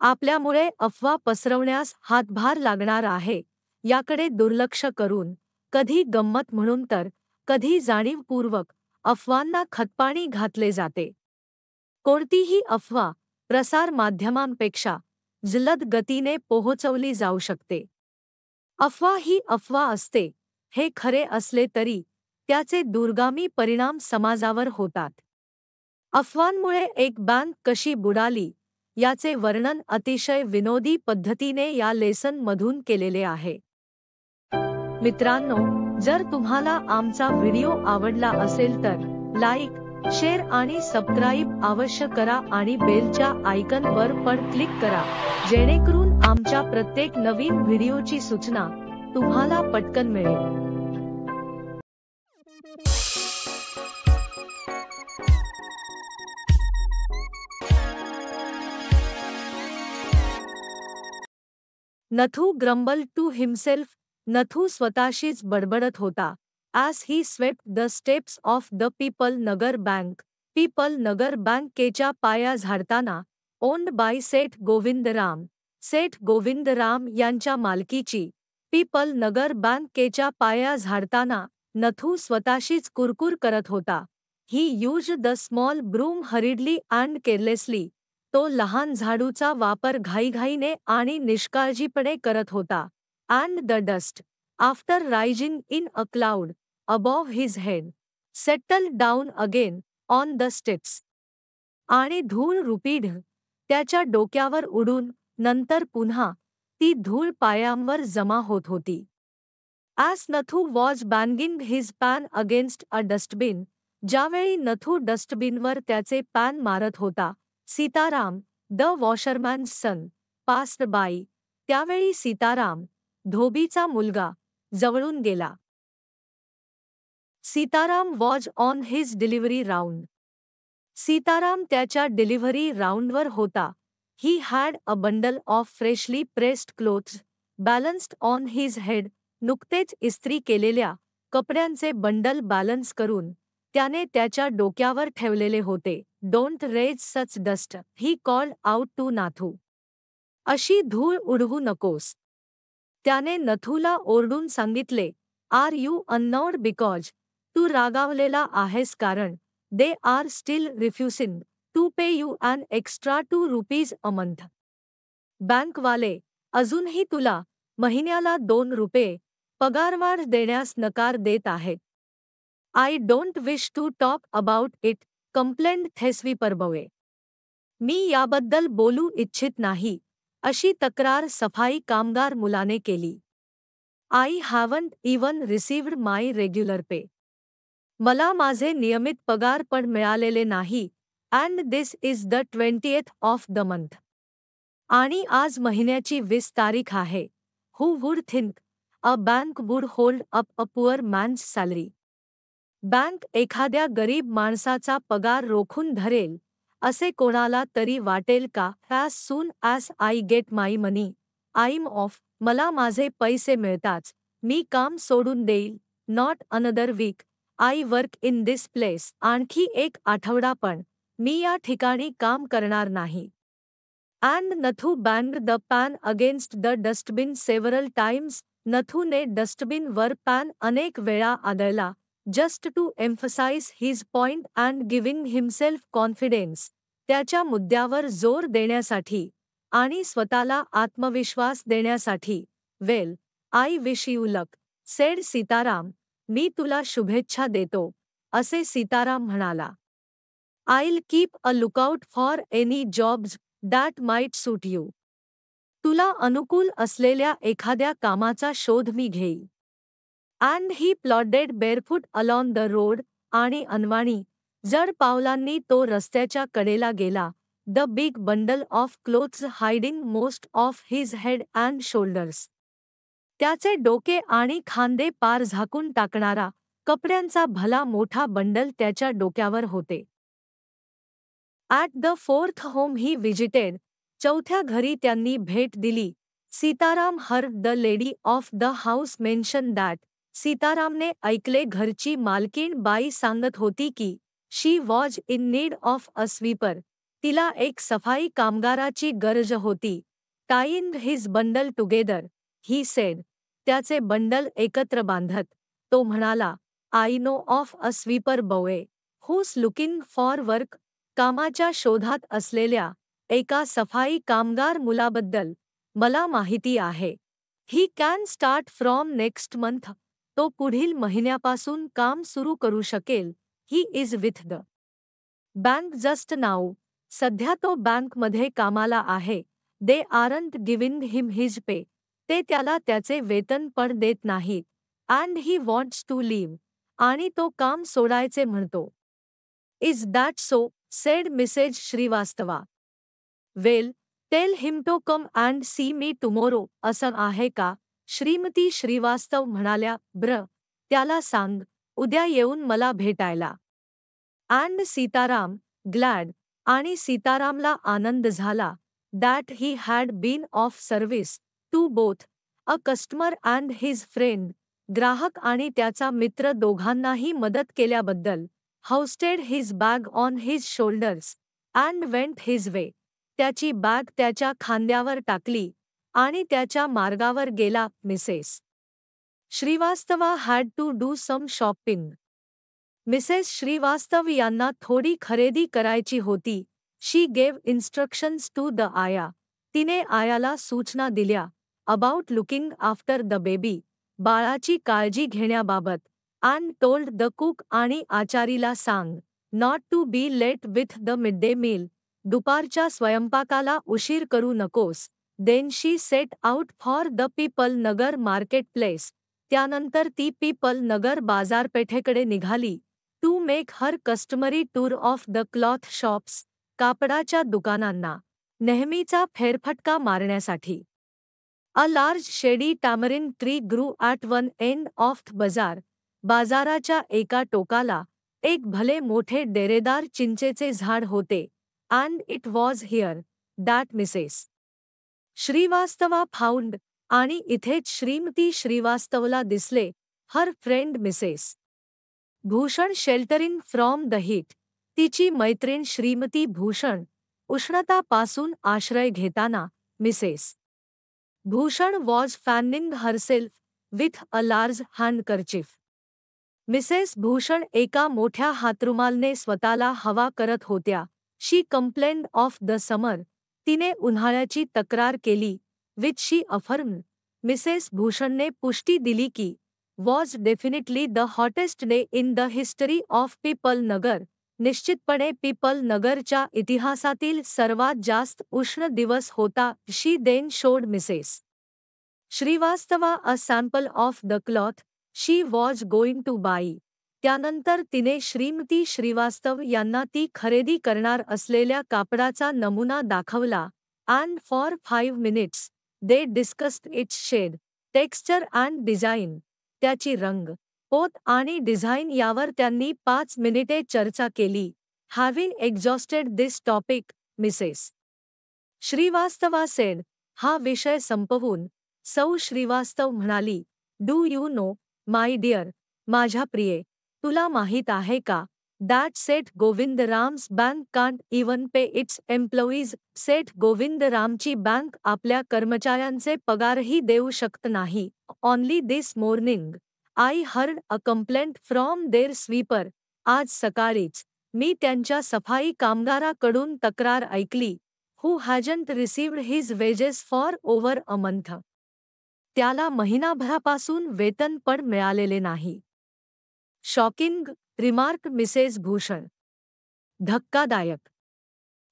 आपल्यामुळे अफवा पसरवण्यास हातभार लागणार आहे याकडे दुर्लक्ष करून कधी गंमत म्हणून तर कधी जाणीवपूर्वक अफवांना खतपाणी घातले जाते. कोणतीही अफवा प्रसार माध्यमांपेक्षा जलद गतीने पोहोचवली जाऊ शकते. अफवा ही अफवा असते हे खरे असले तरी त्याचे दूरगामी परिणाम समाजावर होतात. अफवांमुळे एक बँक कशी बुडाली याचे वर्णन अतिशय विनोदी पद्धतीने या लेसन मधून केलेले आहे. मित्रांनो, जर तुम्हाला आमचा व्हिडिओ आवडला असेल तर लाईक, शेअर आणि सबस्क्राईब अवश्य करा आणि बेलच्या आयकॉन वर पण क्लिक करा, जेणेकरून आमच्या प्रत्येक नवीन व्हिडिओची सूचना तुम्हाला पटकन मिळेल. Nathu grumble to himself. Nathu स्वतःशीच बडबडत होता. As he swept the steps of the people Nagar bank. Pipal Nagar बँकेच्या पाया झाडताना. Owned by Seth Govindram. सेठ गोविंदराम यांच्या मालकीची. पीपल नगर बँकेच्या पाया झाडताना नथू स्वतःशीच कुरकुर करत होता. He used the small broom hurriedly and carelessly. तो लहान झाडूचा वापर घाईघाईने आणि निष्काळजीपणे करत होता. And the dust, after rising in a cloud above his head, settled down again on the steps. आणि धूळ रूपी ढग त्याच्या डोक्यावर उडून नंतर पुन्हा ती धूळ पायांवर जमा होत होती. As Nathu was banging his pan against a dustbin. ज्यावेळी नथू डस्टबिनवर त्याचे पॅन मारत होता. Sitaram, the washerman's son, passed by. त्यावेळी सीताराम, धोबीचा मुलगा, जवळून गेला. Sitaram was on his delivery round. Sitaram त्याच्या डिलिव्हरी राऊंडवर होता. He had a bundle of freshly pressed clothes balanced on his head. नुकतेच इस्त्री केलेल्या कपड्यांचे बंडल बॅलन्स करून त्याने त्याच्या डोक्यावर ठेवलेले होते. Don't raise such dust, he called out to Nathu. अशी धूळ उडवू नकोस, त्याने नथूला ओरडून सांगितले. आर यू अननॉड बिकॉज, तू रागावलेला आहेस कारण they are still refusing to pay you an extra ₹2 a month. बँकवाले अजूनही तुला महिन्याला ₹2 पगारवाढ देण्यास नकार देत आहेत. I don't wish to talk about it, complained the sweeper boy. मी याबद्दल बोलू इच्छित नाही, अशी तक्रार सफाई कामगार मुलाने केली. I haven't even received my regular pay. मला माझे नियमित पगार पण मिळालेले नाही. And this is the 20th of the month. आणि आज महिन्याची 20 तारीख आहे. Who would think a bank would hold up a poor man's salary. Bank एखाद्या गरीब माणसाचा पगार रोखून धरेल असे कोणाला तरी वाटेल का? As soon as I get my money I am of. मला माझे पैसे मिळताच मी काम सोडून देईल. Not another week I work in this place. आणखी एक आठवडा पण मी या ठिकाणी काम करणार नाही. And Nathu banged the pan against the dustbin several times. नथूने डस्टबिनवर पॅन अनेक वेळा आदळला. Just to emphasize his point and giving himself confidence. त्याच्या मुद्द्यावर जोर देण्यासाठी आणि स्वतःला आत्मविश्वास देण्यासाठी. Well, I wish you luck, said Sitaram. मी तुला शुभेच्छा देतो, असे सीताराम म्हणाला. I'll keep a lookout for any jobs that might suit you. तुला अनुकूल असलेल्या एखाद्या कामाचा शोध मी घेईन. And he plodded barefoot along the road. आणि अनवाणी जड पावलांनी तो रस्त्याच्या कडेला गेला. The big bundle of clothes hiding most of his head and shoulders. त्याचे डोके आणि खांदे पार झाकून टाकणारा कपड्यांचा भला मोठा बंडल त्याच्या डोक्यावर होते. At the fourth home he visited. चौथ्या घरी त्यांनी भेट दिली. Sitaram heard the lady of the house mention that. सीतारामने ऐकले घरची मालकीण बाई सांगत होती की she was in need of a sweeper. तिला एक सफाई कामगाराची गरज होती. Tying his bundle together, he said. त्याचे बंडल एकत्र बांधत तो म्हणाला, I know of a sweeper boy who's looking for work. कामाच्या शोधात असलेल्या एका सफाई कामगार मुलाबद्दल मला माहिती आहे. He can start from next month. तो पुढील महिन्यापासून काम सुरू करू शकेल. He is with the bank just now. सध्या तो बँकमध्ये कामाला आहे. They aren't giving him his pay. ते त्याला त्याचे वेतन पण देत नाहीत. And he wants to leave. आणि तो काम सोडायचे म्हणतो. Is that so, said Mrs Srivastava. Well, tell him to come and see me tomorrow. असं आहे का? श्रीमती श्रीवास्तव म्हणाल्या. त्याला सांग, उद्या येऊन मला भेटायला. And Sitaram, glad. आणि सीतारामला आनंद झाला. That he had been of service to both a customer and his friend. ग्राहक आणि त्याचा मित्र दोघांनाही मदत केल्याबद्दल. Hoisted his bag on his shoulders and went his way. त्याची बॅग त्याच्या खांद्यावर टाकली आणि त्याच्या मार्गावर गेला. Mrs Srivastava had to do some shopping. Mrs Srivastava यांना थोडी खरेदी करायची होती. She gave instructions to the आया. तिने आयाला सूचना दिल्या. About looking after the baby. बाळाची काळजी घेण्याबाबत. अँड टोल्ड द कुक आणि आचारीला सांग. Not to be late with the mid day meal. दुपारच्या स्वयंपाकाला उशीर करू नकोस. Then she set out for the people Nagar market place. त्यानंतर ती पीपल नगर बाजारपेठेकडे निघाली. To make her customary tour of the cloth shops. कापडाच्या दुकानांना नेहमीचा फेरफटका मारण्यासाठी. A large shady tamarind tree grew at one end of the bazaar. बाजाराच्या एका टोकाला एक भले मोठे डेरेदार चिंचेचे झाड होते. And it was here that Mrs Srivastava found. आणि इथेच श्रीमती श्रीवास्तवला दिसले. Her friend Mrs Bhushan sheltering from the heat. तिची मैत्रीण श्रीमती भूषण उष्णतापासून आश्रय घेताना. Mrs Bhushan was fanning herself with a large handkerchief. Mrs Bhushan एका मोठ्या हातरुमालने स्वतःला हवा करत होत्या. She complained of the summer. तिने उन्हाळ्याची तक्रार केली. Which she affirmed. मिसेस भूषणने पुष्टी दिली की was definitely the hottest day in the history of Peepal Nagar. निश्चितपणे पीपल नगरच्या इतिहासातील सर्वात जास्त उष्ण दिवस होता. She then showed Mrs Srivastava a sample of the cloth she was going to buy. त्यानंतर तिने श्रीमती श्रीवास्तव यांना ती खरेदी करणार असलेल्या कापडाचा नमुना दाखवला. And for 5 minutes they discussed its shade, texture and design. त्याची रंग, पोत आणि डिझाईन यावर त्यांनी 5 मिनिटे चर्चा केली. Having exhausted this topic, Mrs Srivastava said. हा विषय संपवून सौ श्रीवास्तव म्हणाली. Do you know, my dear, माझ्या प्रिये, तुला माहीत आहे का? That Seth Govindram's bank can't even pay its employees. Seth गोविंदरामची बँक आपल्या कर्मचाऱ्यांचे पगारही देऊ शकत नाही. Only this morning I heard a complaint from their sweeper. आज सकाळीच मी त्यांच्या सफाई कामगाराकडून तक्रार ऐकली. Who hasn't received his wages for over a month. त्याला महिनाभरापासून वेतन पण मिळालेले नाही. Shocking, remarked Mrs Bhushan. धक्कादायक.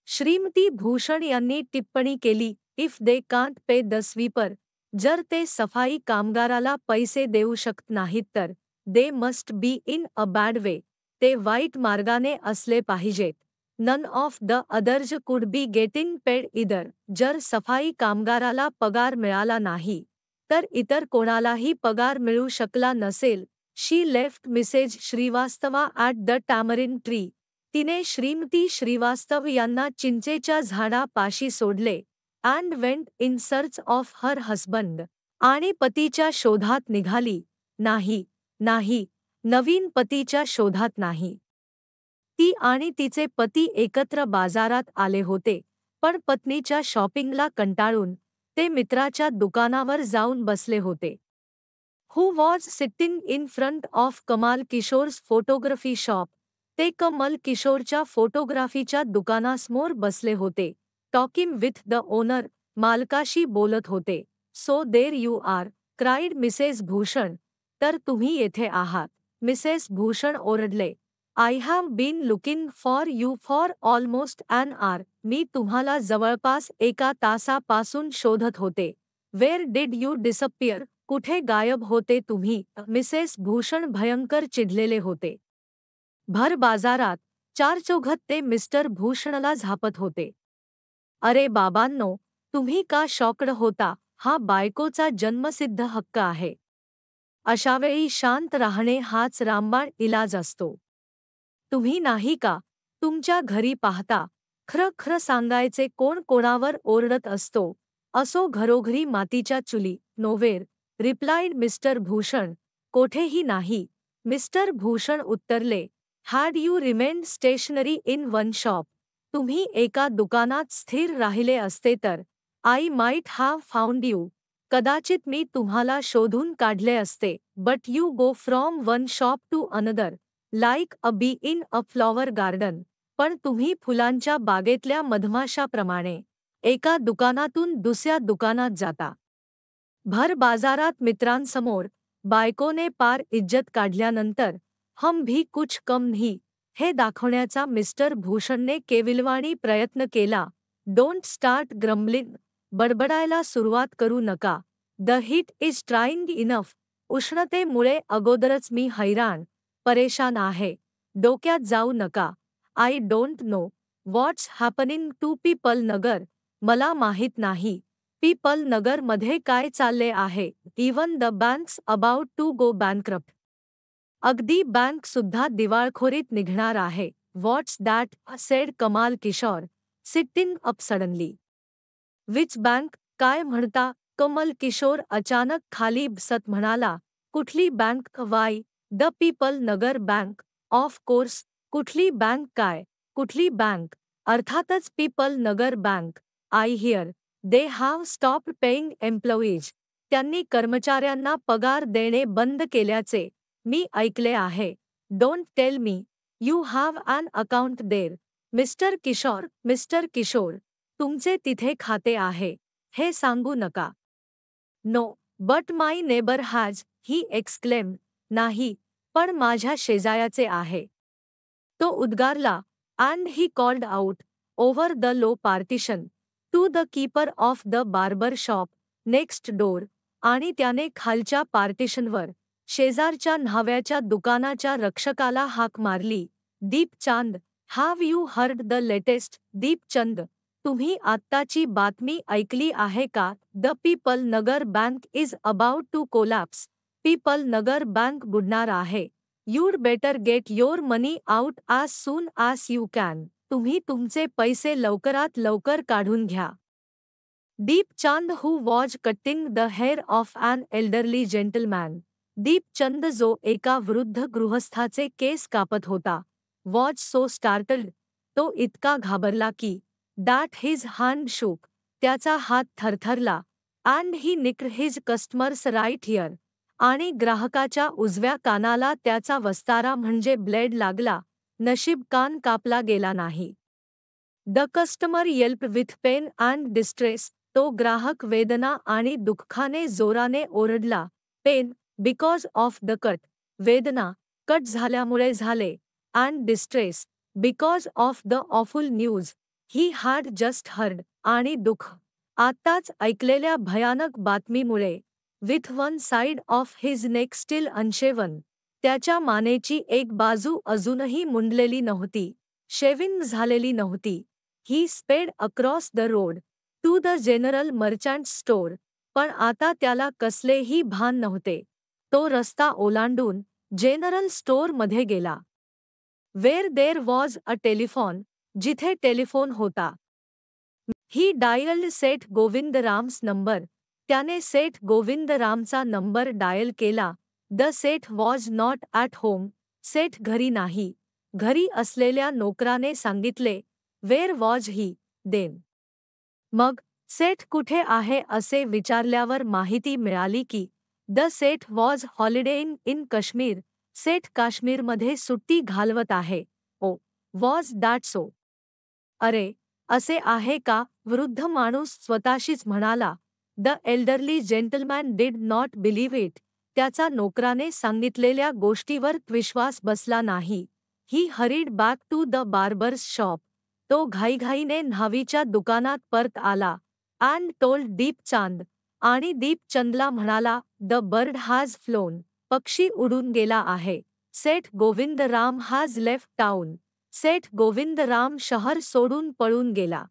श्रीमती भूषण यांनी टिप्पणी केली. If they can't pay the sweeper. जर ते सफाई कामगाराला पैसे देऊ शकत नाहीत तर they must be in a bad way. ते वाईट मार्गाने असले पाहिजेत. None of the अदर्ज could be getting paid इदर. जर सफाई कामगाराला पगार मिळाला नाही तर इतर कोणालाही पगार मिळू शकला नसेल. She left Mrs Srivastava at the tamarind tree. तिने श्रीमती श्रीवास्तव यांना चिंचेच्या झाडापाशी सोडले. And went in search of her husband. आणि पतीच्या शोधात निघाली. नाही, नवीन पतीच्या शोधात नाही. ती आणि तिचे पती एकत्र बाजारात आले होते, पण पत्नीच्या शॉपिंगला कंटाळून ते मित्राच्या दुकानावर जाऊन बसले होते. Who was sitting in front of कमाल किशोर्स फोटोग्राफी शॉप. ते कमल किशोरच्या फोटोग्राफीच्या दुकानासमोर बसले होते. Talking with the owner. मालकाशी बोलत होते. So there you are, cried Mrs Bhushan. तर तुम्ही येथे आहात, मिसेस भूषण ओरडले. I have been looking for you for almost an hour. मी तुम्हाला जवळपास एका तासापासून शोधत होते. Where did you disappear. कुठे गायब होते तुम्ही. मिसेस भूषण भयंकर चिडलेले होते. भर बाजारात चारचौघत ते मिस्टर भूषणला झापत होते. अरे बाबांनो, तुम्ही का शॉक्ड होता. हा बायकोचा जन्मसिद्ध हक्क आहे. अशावेळी शांत राहणे हाच रामबाण इलाज असतो. तुम्ही नाही का. तुमच्या घरी पाहता, खरं खरं सांगायचे कोण कोणावर ओरडत असतो. असो घरोघरी मातीच्या चुली. Nowhere, replied Mr Bhushan. कोठेही नाही. मिस्टर भूषण उत्तरले. Had you remained stationary in one shop. तुम्ही एका दुकानात स्थिर राहिले असते तर I might have found you. कदाचित मी तुम्हाला शोधून काढले असते. But you go from one shop to another like a bee in a flower garden. पण तुम्ही फुलांच्या बागेतल्या मधमाशाप्रमाणे एका दुकानातून दुसऱ्या दुकानात जाता. भर बाजारात मित्रांसमोर बायकोने पार इज्जत काढल्यानंतर हम भी कुछ कम नहीं हे दाखवण्याचा मिस्टर भूषणने केविलवाणी प्रयत्न केला. Don't start grumbling. बडबडायला सुरुवात करू नका. The heat is trying enough. उष्णतेमुळे अगोदरच मी हैराण परेशान आहे. डोक्यात जाऊ नका. I don't know what's happening to Peepal Nagar. मला माहीत नाही पीपल नगर मध्ये काय चालले आहे. Even the banks about to go bankrupt. अगदी बँक सुद्धा दिवाळखोरीत निघणार आहे. What's that said Kamal Kishore, sitting up suddenly. Which bank. काय म्हणता. कमल किशोर अचानक खाली बसत म्हणाला. कुठली bank. Why, the people Nagar bank. Of course. कुठली बँक. काय. कुठली बँक. अर्थातच Peepal Nagar bank. I hear they have stopped paying employees. त्यांनी कर्मचाऱ्यांना पगार देणे बंद केल्याचे मी ऐकले आहे. Don't tell me. You have an account there. Mr Kishore. Mr Kishore, तुमचे तिथे खाते आहे हे सांगू नका. No, but my neighbour has. He exclaimed. नाही, पण माझ्या शेजाऱ्याचे आहे. तो उद्गारला. And he called out over the low partition to the keeper of the barber shop next door. आणि त्याने खालच्या पार्टिशनवर शेजारच्या न्हाव्याच्या दुकानाच्या रक्षकाला हाक मारली. Deepchand. Have you heard the latest. Deepchand, तुम्ही आत्ताची बातमी ऐकली आहे का. The people Nagar bank is about to collapse. Peepal Nagar bank बुडणार आहे. You'd better get your money out as soon as you can. तुम्ही तुमचे पैसे लवकरात लवकर काढून घ्या. Deepchand who was cutting the hair of an elderly gentleman. Deepchand जो एका वृद्ध गृहस्थाचे केस कापत होता. Was so startled. तो इतका घाबरला की दॅट हिज हँड शूक. त्याचा हात थरथरला. And he nicked his customer's right ear. आणि ग्राहकाच्या उजव्या कानाला त्याचा वस्तारा म्हणजे ब्लेड लागला. नशीब कान कापला गेला नाही. The customer yelp with pain and distress. तो ग्राहक वेदना आणि दुःखाने जोराने ओरडला. Pain, because of the cut. वेदना, कट झाल्यामुळे झाले. And distress, because of the awful news he had just heard. आणि दुःख, आत्ताच ऐकलेल्या भयानक बातमीमुळे. With one side of his neck still unshaven. त्याच्या मानेची एक बाजू अजूनही मुंडलेली नव्हती, शेविंग झालेली नव्हती. He sped across the road to the general merchant store. पण आता त्याला कसलेही भान नव्हते. तो रस्ता ओलांडून जनरल स्टोअरमध्ये गेला. Where there was a telephone. जिथे टेलिफोन होता. He dialled Seth Govindram's number. त्याने सेठ गोविंदरामचा नंबर डायल केला. The Seth was not at home. Seth घरी नाही. घरी असलेल्या नोकराने सांगितले, वेअर वॉज ही देन? मग सेठ कुठे आहे असे विचारल्यावर माहिती मिळाली की the Seth was holidaying in Kashmir. Seth काश्मीरमध्ये सुट्टी घालवत आहे. Oh, was that so? अरे, असे आहे का? वृद्ध माणूस स्वतःशीच म्हणाला. The elderly gentleman did not believe it. त्याचा नोकराने सांगितलेल्या गोष्टीवर विश्वास बसला नाही. He hurried back to the barber's shop. तो घाईघाईने न्हावीच्या दुकानात परत आला. And told Deepchand. आणि दीपचंदला म्हणाला, द बर्ड हॅज फ्लोन. पक्षी उडून गेला आहे. Seth Govindram has left town. Seth Govindram शहर सोडून पळून गेला.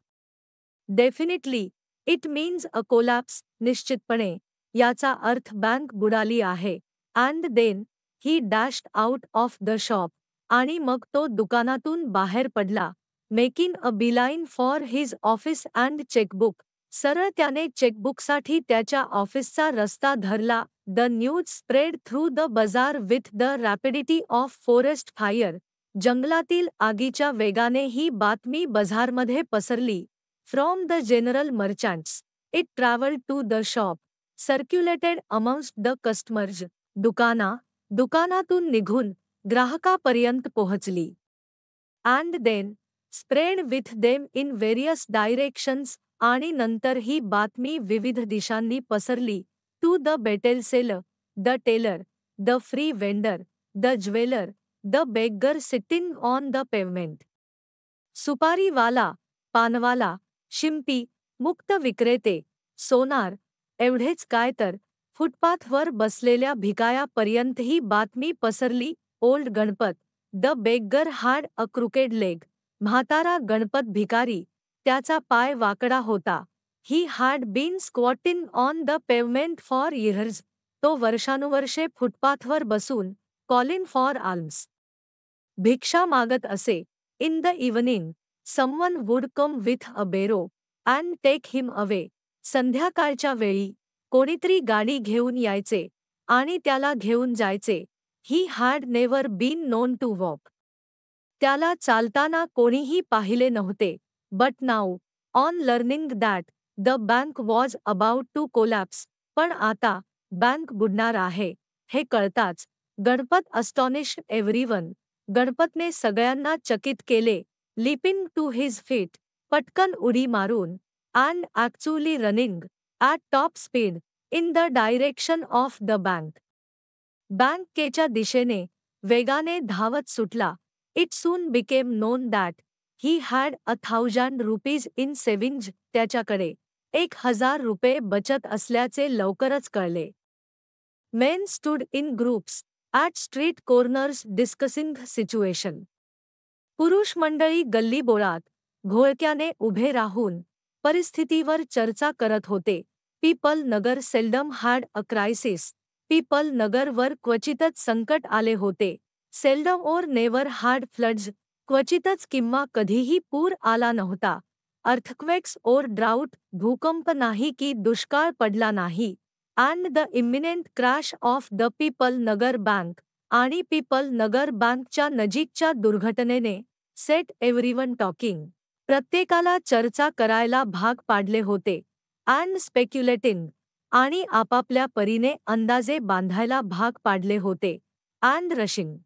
Definitely, it means a collapse. निश्चितपणे, याचा अर्थ बँक बुडाली आहे. And then he dashed out of the shop. आणि मग तो दुकानातून बाहेर पडला. Making a beeline for his office and chequebook. सरळ त्याने चेकबुकसाठी त्याच्या ऑफिसचा रस्ता धरला. The news spread through the bazaar with the rapidity of forest fire. जंगलातील आगीच्या वेगाने ही बातमी बझारमध्ये पसरली. From the general merchants it travelled to the shop. Circulated amongst the customers. दुकानातून निघून ग्राहकापर्यंत पोहोचली. And then spread with them in various directions. आणि नंतर ही बातमी विविध दिशांनी पसरली. To the betel seller, the tailor, the free vendor, the jeweller, the beggar sitting on the pavement. सुपारीवाला, पानवाला, शिंपी, मुक्त विक्रेते, सोनार, एवढेच काय तर फुटपाथवर बसलेल्या भिकायापर्यंत ही बातमी पसरली. Old Ganpat, the beggar had a crooked leg. म्हातारा गणपत भिकारी, त्याचा पाय वाकडा होता. He had been squatting on the pavement for years. तो वर्षानुवर्षे फुटपाथवर बसून कॉलिंग फॉर आल्म्स. भिक्षा मागत असे. In the evening someone would come with a बेरो अँड टेक हिम अवे. संध्याकाळच्या वेळी कोणीतरी गाडी घेऊन यायचे आणि त्याला घेऊन जायचे. He had never been known to walk. त्याला चालताना कोणीही पाहिले नव्हते. But now, on learning that the bank was about to collapse. पण आता बँक बुडणार आहे हे कळताच गणपत अस्टॉनिश्ड एव्हरीवन. गणपतने सगळ्यांना चकित केले. Leaping to his feet. पटकन उडी मारून. And actually running at top speed in the direction of the bank. बँकेच्या दिशेने वेगाने धावत सुटला. It soon became known that he had 1,000 rupees in savings. त्याच्याकडे 1,000 रुपये बचत असल्याचे लवकरच कळले. Men stood in groups at street corners discussing situation. पुरुष मंडळी गल्लीबोळात घोळक्याने उभे राहून परिस्थितीवर चर्चा करत होते. Pipal Nagar seldom had a crisis. Pipal नगरवर क्वचितच संकट आले होते. Seldom or never had floods. क्वचितच किंवा कधीही पूर आला नव्हता. Earthquakes or drought. भूकंप नाही की दुष्काळ पडला नाही. And the imminent crash of the people Nagar bank. आणि पीपल नगर बँकच्या नजीकच्या दुर्घटनेने सेट एव्हरीवन टॉकिंग. प्रत्येकाला चर्चा करायला भाग पाडले होते. And speculating. आणि आपापल्या परीने अंदाजे बांधायला भाग पाडले होते. And rushing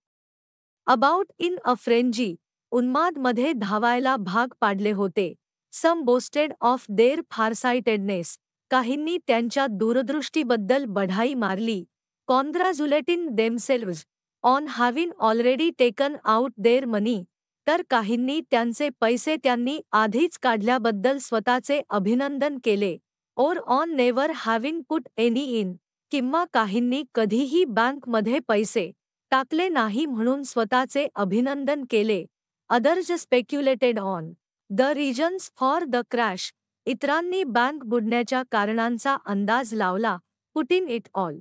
about in a frenzy. उन्मादमध्ये धावायला भाग पाडले होते. Some boasted of their farsightedness. काहींनी त्यांच्या दूरदृष्टीबद्दल बढाई मारली. Congratulating themselves on having already taken out their money. तर काहींनी त्यांचे पैसे त्यांनी आधीच काढल्याबद्दल स्वतःचे अभिनंदन केले. Or on never having put any in. किंवा काहींनी कधीही बँकमध्ये पैसे टाकले नाही म्हणून स्वतःचे अभिनंदन केले. Others speculated on the reasons for the crash. इतरांनी बँक बुडण्याच्या कारणांचा अंदाज लावला. Putting it all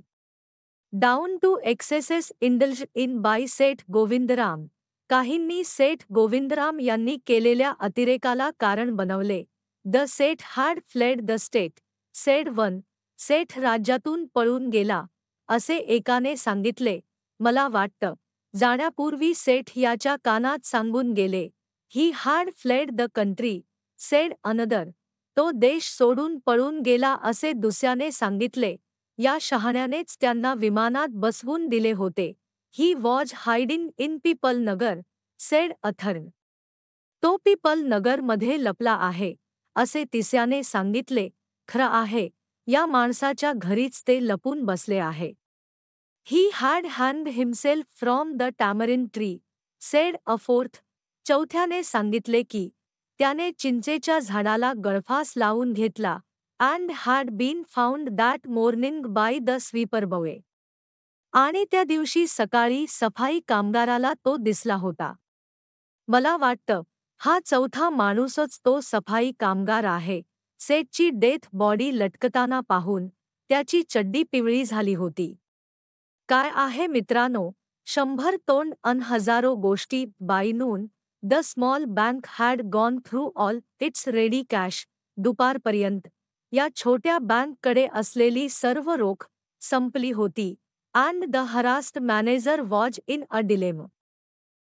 down to excesses indulge in by Seth Govindram. काहींनी सेठ गोविंदराम यांनी केलेल्या अतिरेकाला कारण बनवले. The Seth had fled the state. Said one. Seth राज्यातून पळून गेला असे एकाने सांगितले. मला वाटतं जाण्यापूर्वी सेठ याच्या कानात सांगून गेले, "he had fled the country," sed another. तो देश सोडून पळून गेला असे दुसऱ्याने सांगितले. या शहाण्यानेच त्यांना विमानात बसवून दिले होते. "He was hiding in Pipal Nagar," said अथर्न. तो पीपल नगरमध्ये लपला आहे, असे तिसऱ्याने सांगितले. खरं आहे, या माणसाच्या घरीच ते लपून बसले आहे. "He had hanged himself from the tamarind tree," said a fourth. चौथ्याने सांगितले की त्याने चिंचेच्या झाडाला गळफास लावून घेतला. "And had been found that morning by the sweeper boy." आणि त्या दिवशी सकाळी सफाई कामगाराला तो दिसला होता. मला वाटतं, हा चौथा माणूसच तो सफाई कामगार आहे. सेठची डेथ बॉडी लटकताना पाहून त्याची चड्डी पिवळी झाली होती. काय आहे मित्रांनो, 100 तोंड अन हजारो गोष्टी. By noon the small bank had gone through all its ready cash. दुपारपर्यंत या छोट्या बँककडे असलेली सर्व रोख संपली होती. And the harassed manager was in a dilemma.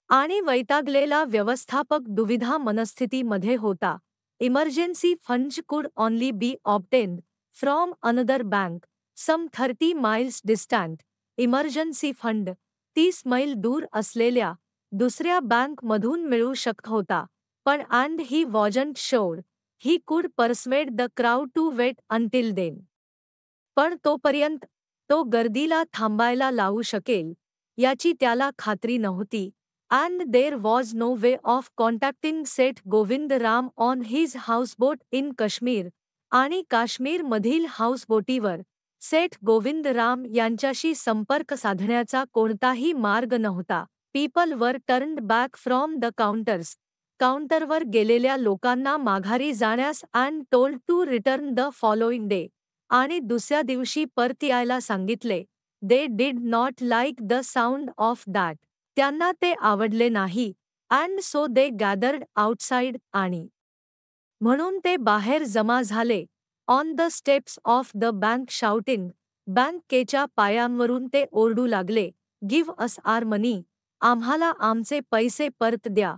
आणि वैतागलेला व्यवस्थापक दुविधा मनस्थितीमध्ये होता. Emergency funds could only be obtained from another bank some 30 miles distant. Emergency fund 30 मैल दूर असलेल्या दुसऱ्या बँकमधून मिळू शकत होता. पण and he wasn't sure he could persuade the crowd to wait until then. पण तोपर्यंत तो गर्दीला थांबायला लावू शकेल याची त्याला खात्री नव्हती. And there was no way of contacting Seth Govindram on his houseboat in Kashmir. आणि काश्मीरमधील हाऊसबोटीवर सेठ गोविंदराम यांच्याशी संपर्क साधण्याचा कोणताही मार्ग नव्हता. People were turned back from the counters. काउंटरवर गेलेल्या लोकांना माघारी जाण्यास and told to return the following day. आणि दुसऱ्या दिवशी परत यायला सांगितले. They did not like the sound of that. त्यांना ते आवडले नाही. And so they gathered outside. आणि म्हणून ते बाहेर जमा झाले. On the steps of the bank shouting. बँकेच्या पायांवरून ते ओरडू लागले. Give us our money. आम्हाला आमचे पैसे परत द्या.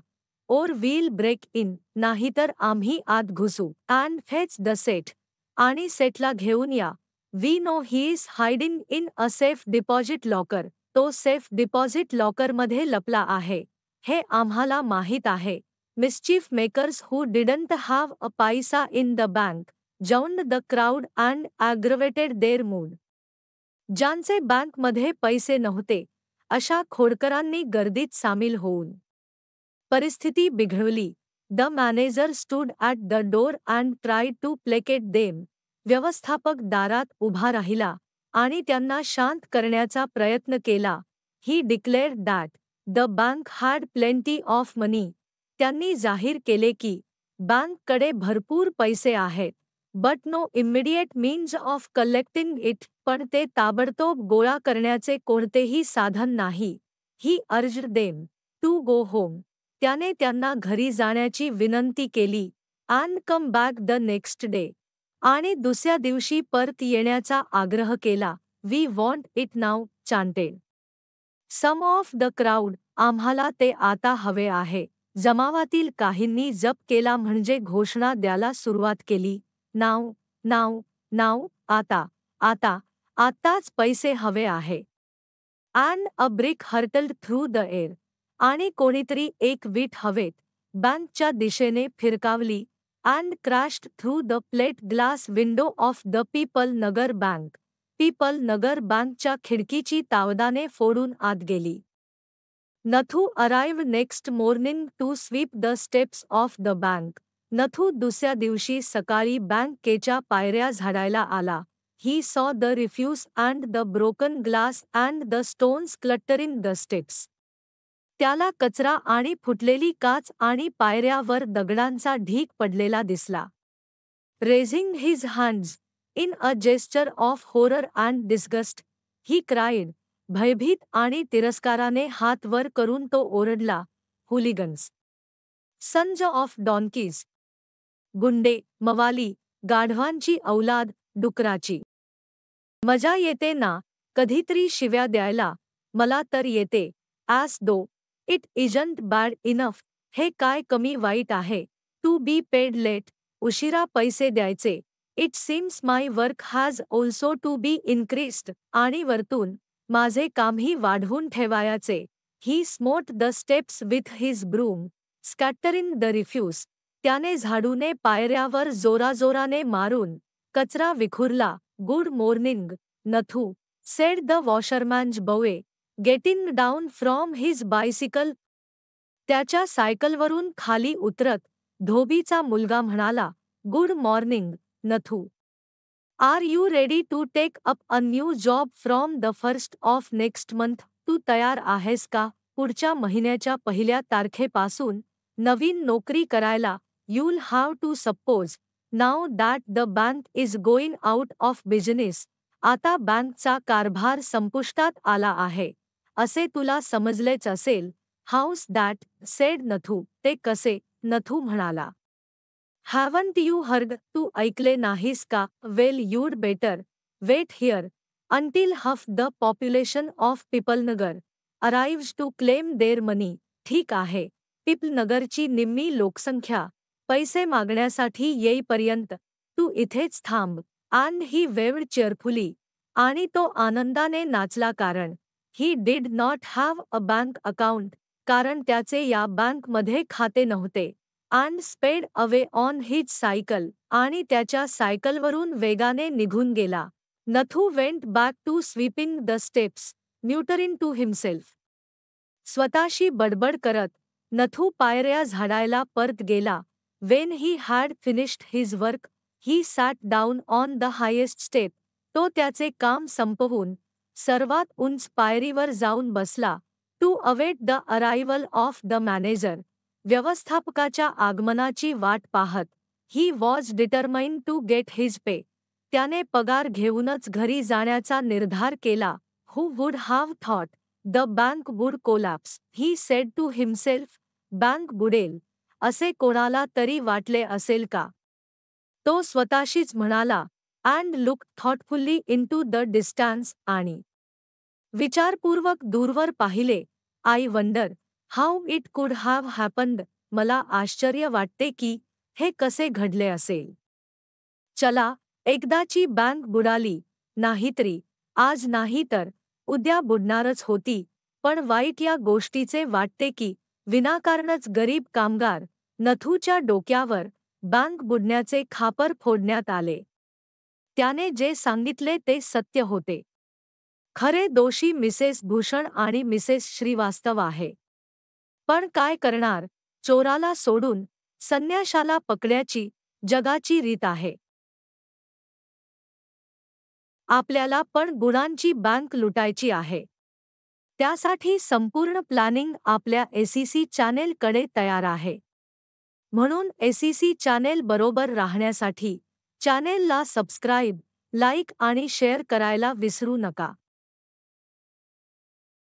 Or we'll break in. नाहीतर आम्ही आत घुसू. And fetch the Seth. आणि सेठला घेऊन या. We know he is hiding in a safe deposit locker. तो सेफ डिपॉझिट लॉकरमध्ये लपला आहे, हे आम्हाला माहीत आहे. Mischief makers who didn't have a पैसा in the bank joined the crowd and aggravated their mood. ज्यांचे बँकमध्ये पैसे नव्हते, अशा खोडकरांनी गर्दीत सामील होऊन परिस्थिती बिघडवली. The manager stood at the door and tried to placate them. व्यवस्थापक दारात उभा राहिला आणि त्यांना शांत करण्याचा प्रयत्न केला. He declared that the bank had plenty of money. त्यांनी जाहीर केले की बँककडे भरपूर पैसे आहेत. But no immediate means of collecting it. पण ते ताबडतोब गोळा करण्याचे कोणतेही साधन नाही. He urged them to go home. त्याने त्यांना घरी जाण्याची विनंती केली. And come back the next day. आणि दुसऱ्या दिवशी परत येण्याचा आग्रह केला. We want it now chanted some of the crowd. आम्हाला ते आता हवे आहे. जमावातील काहींनी जप केला म्हणजे घोषणा द्यायला सुरुवात केली. Now now now. आता आता आत्ताच पैसे हवे आहे. And a brick hurtled through the air. आणि कोणीतरी एक वीट हवेत बँकच्या दिशेने फिरकावली. And crashed through the plate glass window of the people Nagar bank. Pipal Nagar बँकच्या खिडकीची तावदाने फोडून आत गेली. Nathu arrived next morning to sweep the steps of the bank. Nathu दुसऱ्या दिवशी सकाळी बँकेच्या पायऱ्या झाडायला आला. He saw the refuse and the broken glass and the stones cluttering the steps. त्याला कचरा आणि फुटलेली काच आणि पायऱ्यावर दगडांचा ढीग पडलेला दिसला. Raising his hands in a gesture of horror and disgust. He cried. भयभीत आणि तिरस्काराने हात वर करून तो ओरडला. हुलिगन्स. Sons of डॉन्कीज. गुंडे, मवाली, गाढवांची औलाद, डुकराची. मजा येते ना कधीतरी शिव्या द्यायला. मला तर येते. As though it isn't bad enough. हे काय कमी वाईट आहे. To be paid late. उशिरा पैसे द्यायचे. It seems my work has also to be increased. आणि वरतून माझे कामही वाढवून ठेवायाचे. He smote the steps with his broom, scattering the refuse. त्याने झाडूने पायऱ्यावर जोराजोराने मारून कचरा विखुरला. Good morning, Nathu, said the washerman's boy, getting down from his bicycle. त्याच्या सायकलवरून खाली उतरत धोबीचा मुलगा म्हणाला, good morning, Nathu. Are you ready to take up a new job from the first of next month. तू तयार आहेस का पुढच्या महिन्याच्या पहिल्या तारखेपासून नवीन नोकरी करायला. you'll have to suppose now that the bank is going out of business. आता बँकचा कारभार संपुष्टात आला आहे असे तुला समजलेच असेल. House that, sed Nathu. ते कसे, नथू म्हणाला. Haven't you heard. तू ऐकले नाहीस का. Well you'd better wait here until half the population of Pipalnagar arrives to claim their money. ठीक आहे, पिपलनगरची निम्मी लोकसंख्या पैसे मागण्यासाठी येईपर्यंत तू इथेच थांब. And he waved cheerfully. आणि तो आनंदाने नाचला कारण he did not have a bank account. कारण त्याचे या बँकमध्ये खाते नव्हते. अँड स्पेड अवे ऑन हिज सायकल. आणि त्याच्या सायकलवरून वेगाने निघून गेला. Nathu went back to sweeping the steps, muttering to himself. स्वतःशी बडबड करत नथू पायऱ्या झाडायला परत गेला. When he had finished his work he sat down on the highest step. तो त्याचे काम संपवून सर्वात उंच पायरीवर जाऊन बसला. To await the arrival of the manager. व्यवस्थापकाच्या आगमनाची वाट पाहत. He was determined to get his pay. त्याने पगार घेऊनच घरी जाण्याचा निर्धार केला. हू would have thought the bank would collapse. He said to himself. Bank बुडेल असे कोणाला तरी वाटले असेल का. तो स्वतःशीच म्हणाला. And look thoughtfully into the distance. आणि विचारपूर्वक दूरवर पाहिले. I wonder how it could have happened. मला आश्चर्य वाटते की हे कसे घडले असेल. चला, एकदाची बँक बुडाली नाहीतरी आज नाही तर उद्या बुडणारच होती. पण वाईट या गोष्टीचे वाटते की विनाकारणच गरीब कामगार नथूच्या डोक्यावर बँक बुडण्याचे खापर फोडण्यात आले. त्याने जे सांगितले ते सत्य होते. खरे दोषी मिसेस भूषण आणि मिसेस श्रीवास्तव आहे. पण काय करणार, चोराला सोडून संन्याशाला पकड्याची जगाची रीत आहे. आपल्याला पण गुणांची बँक लुटायची आहे. त्यासाठी संपूर्ण प्लॅनिंग आपल्या एसीसी चॅनेलकडे तयार आहे. म्हणून एसीसी चॅनेल बरोबर राहण्यासाठी चॅनेलला सबस्क्राईब, लाईक आणि शेअर करायला विसरू नका.